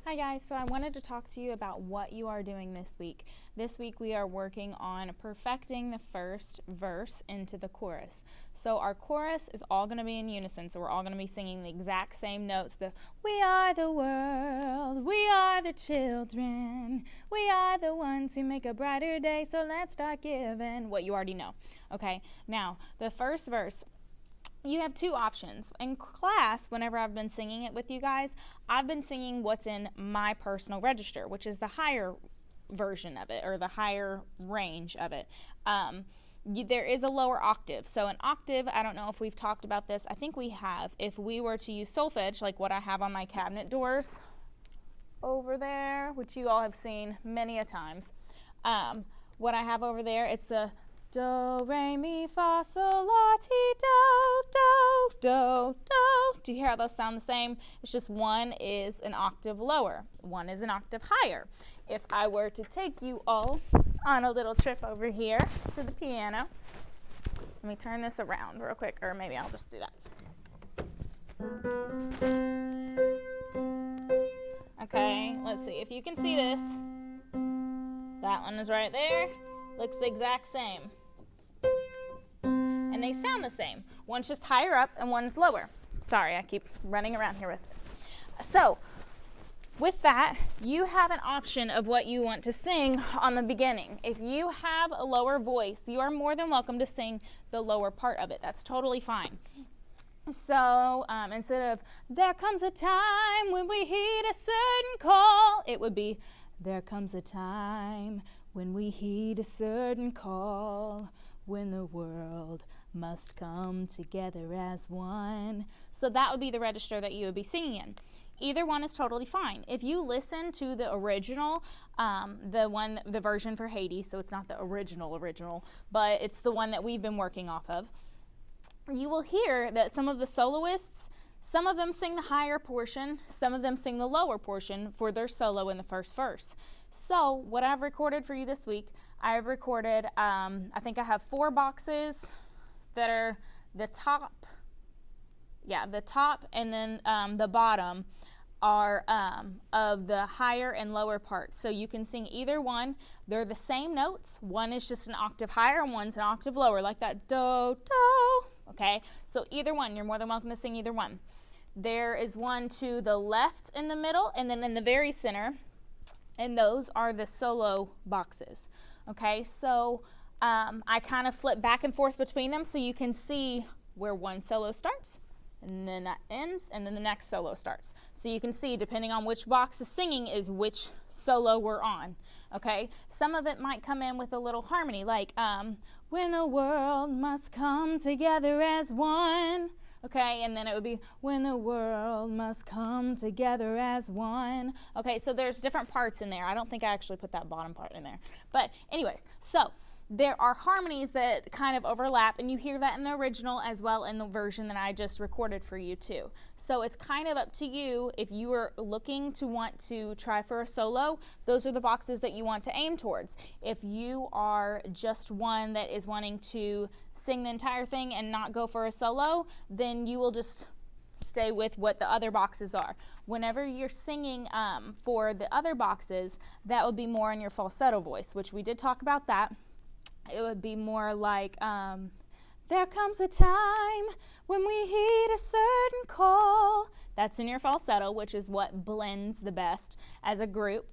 Hi guys, so I wanted to talk to you about what you are doing this week. This week we are working on perfecting the first verse into the chorus. So our chorus is all going to be in unison, so we're all going to be singing the exact same notes. The we are the world, we are the children, we are the ones who make a brighter day, so let's start giving what you already know. Okay, now the first verse, you have two options. In class, whenever I've been singing it with you guys, I've been singing what's in my personal register, which is the higher version of it, or the higher range of it. There is a lower octave. So an octave, I don't know if we've talked about this. I think we have. If we were to use solfege, like what I have on my cabinet doors over there, which you all have seen many a times, what I have over there, it's the do, re, mi, fa, sol, la, ti, do, do, do, do. Do you hear how those sound the same? It's just one is an octave lower, one is an octave higher. If I were to take you all on a little trip over here to the piano, let me turn this around real quick, or maybe I'll just do that. Okay, let's see if you can see this. That one is right there. Looks the exact same. And they sound the same. One's just higher up and one's lower. Sorry, I keep running around here with it. So, with that, you have an option of what you want to sing on the beginning. If you have a lower voice, you are more than welcome to sing the lower part of it. That's totally fine. So, instead of, there comes a time when we heed a certain call, it would be, there comes a time when we heed a certain call, when the world must come together as one. So that would be the register that you would be singing in. Either one is totally fine. If you listen to the original, the version for Hades, so it's not the original, but it's the one that we've been working off of, you will hear that some of the soloists, some of them sing the higher portion, some of them sing the lower portion for their solo in the first verse. So what I've recorded for you this week, I've recorded, I think I have 4 boxes that are the top and then the bottom are of the higher and lower parts. So you can sing either one. They're the same notes. One is just an octave higher and one's an octave lower, like that do, do. Okay, so either one, you're more than welcome to sing either one. There is one to the left in the middle and then in the very center, and those are the solo boxes. Okay, so I kind of flip back and forth between them so you can see where one solo starts and then that ends and then the next solo starts. So you can see, depending on which box is singing, is which solo we're on. Okay, some of it might come in with a little harmony, like when the world must come together as one. Okay, and then it would be, when the world must come together as one. Okay, so there's different parts in there. I don't think I actually put that bottom part in there. But anyways, so there are harmonies that kind of overlap, and you hear that in the original as well in the version that I just recorded for you too. So it's kind of up to you. If you are looking to want to try for a solo, those are the boxes that you want to aim towards. If you are just one that is wanting to sing the entire thing and not go for a solo, then you will just stay with what the other boxes are. Whenever you're singing for the other boxes, that would be more in your falsetto voice, which we did talk about that. It would be more like, there comes a time when we heed a certain call. That's in your falsetto, which is what blends the best as a group.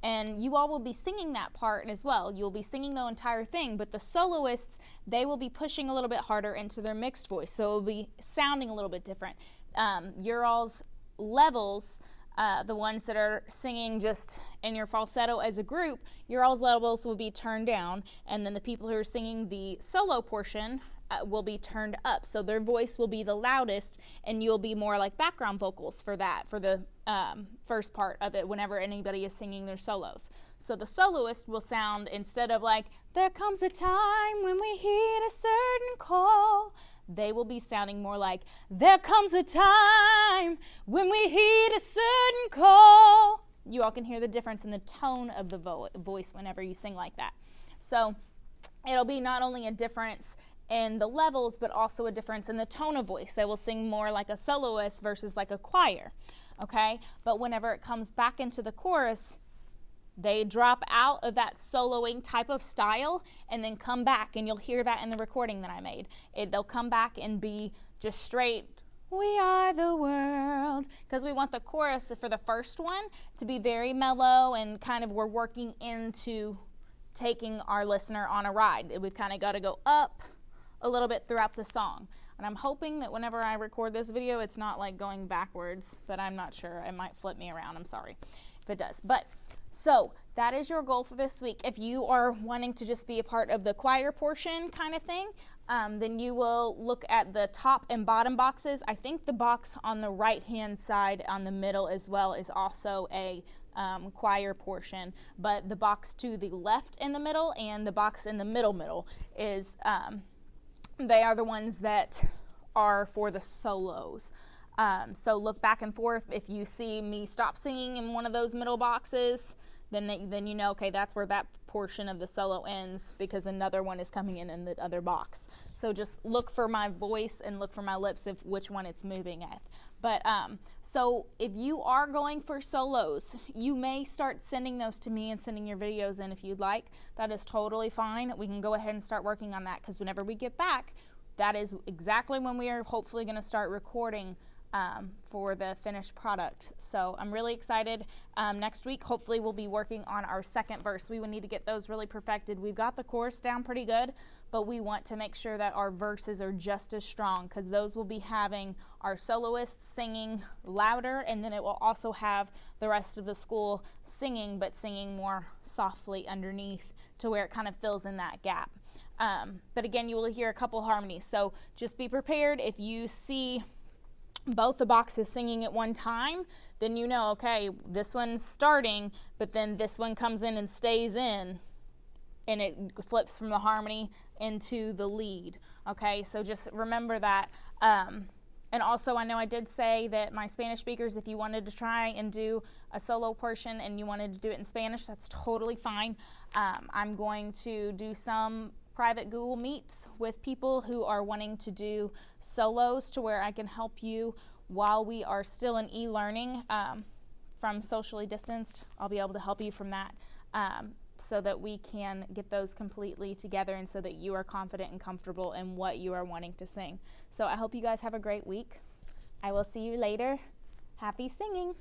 And you all will be singing that part as well. You'll be singing the entire thing, but the soloists, they will be pushing a little bit harder into their mixed voice, so it will be sounding a little bit different. Your all's levels, the ones that are singing just in your falsetto as a group, your all's levels will be turned down, and then the people who are singing the solo portion will be turned up, so their voice will be the loudest, and you'll be more like background vocals for that, for the first part of it whenever anybody is singing their solos. So the soloist will sound, instead of like, there comes a time when we heed a certain call, they will be sounding more like, there comes a time when we heed a certain call. You all can hear the difference in the tone of the voice whenever you sing like that. So it'll be not only a difference in the levels, but also a difference in the tone of voice. They will sing more like a soloist versus like a choir, okay? But whenever it comes back into the chorus, they drop out of that soloing type of style and then come back, and you'll hear that in the recording that I made. They'll come back and be just straight, "We are the world," because we want the chorus for the first one to be very mellow and kind of we're working into taking our listener on a ride. We've kind of got to go up a little bit throughout the song. And I'm hoping that whenever I record this video, it's not like going backwards, but I'm not sure. It might flip me around. I'm sorry if it does. But so that is your goal for this week. If you are wanting to just be a part of the choir portion kind of thing, then you will look at the top and bottom boxes. I think the box on the right-hand side on the middle as well is also a choir portion, but the box to the left in the middle and the box in the middle is, they are the ones that are for the solos. So look back and forth. If you see me stop singing in one of those middle boxes, then you know, okay, that's where that portion of the solo ends because another one is coming in the other box. So just look for my voice and look for my lips of which one it's moving at. But so if you are going for solos, you may start sending those to me and sending your videos in if you'd like. That is totally fine. We can go ahead and start working on that because whenever we get back, that is exactly when we are hopefully going to start recording for the finished product. So I'm really excited. Next week, hopefully we'll be working on our second verse. We will need to get those really perfected. We've got the chorus down pretty good, but we want to make sure that our verses are just as strong because those will be having our soloists singing louder, and then it will also have the rest of the school singing, but singing more softly underneath to where it kind of fills in that gap. But again, you will hear a couple harmonies. So just be prepared. If you see both the boxes singing at one time, then you know, okay, this one's starting, but then this one comes in and stays in, and it flips from the harmony into the lead. Okay, so just remember that. And also, I know I did say that my Spanish speakers, if you wanted to try and do a solo portion and you wanted to do it in Spanish, that's totally fine. I'm going to do some private Google Meets with people who are wanting to do solos to where I can help you while we are still in e-learning from socially distanced. I'll be able to help you from that so that we can get those completely together and so that you are confident and comfortable in what you are wanting to sing. So I hope you guys have a great week. I will see you later. Happy singing.